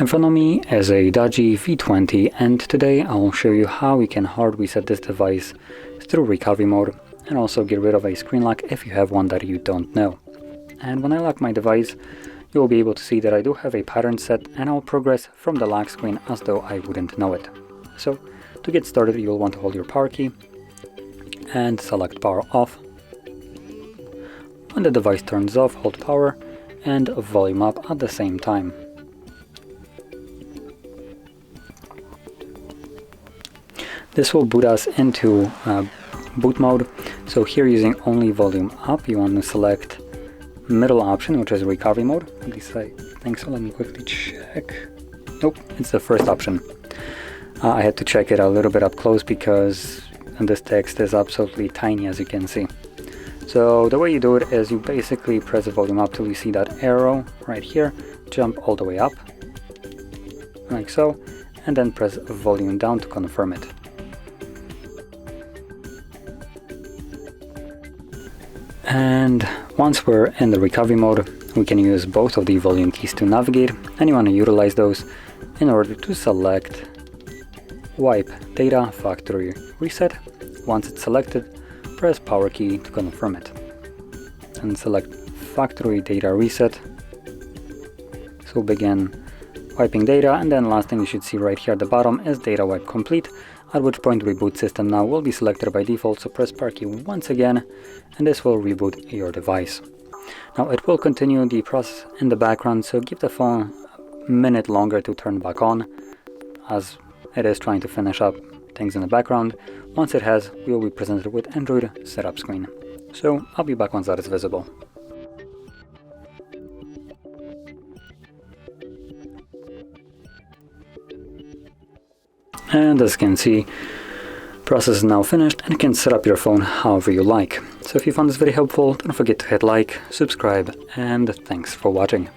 In front of me is a DOOGEE V20, and today I'll show you how you can hard reset this device through recovery mode and also get rid of a screen lock if you have one that you don't know. And when I lock my device, you'll be able to see that I do have a pattern set, and I'll progress from the lock screen as though I wouldn't know it. So to get started, you'll want to hold your power key and select power off. When the device turns off, hold power and volume up at the same time. This will boot us into boot mode. So here, using only volume up, you want to select middle option, which is recovery mode. At least I think so. Let me quickly check. Nope, it's the first option. I had to check it a little bit up close because this text is absolutely tiny, as you can see. So the way you do it is you basically press the volume up till you see that arrow right here, jump all the way up, like so, and then press volume down to confirm it. And once we're in the recovery mode, we can use both of the volume keys to navigate, and you want to utilize those in order to select wipe data factory reset. Once it's selected, press power key to confirm it and select factory data reset. So begin wiping data, and then last thing you should see right here at the bottom is data wipe complete, at which point reboot system now will be selected by default. So press power key once again and this will reboot your device. Now it will continue the process in the background, so give the phone a minute longer to turn back on, as it is trying to finish up things in the background. Once it has, we will be presented with Android setup screen. So I'll be back once that is visible. And as you can see, process is now finished, and you can set up your phone however you like. So if you found this very helpful, don't forget to hit like, subscribe, and thanks for watching.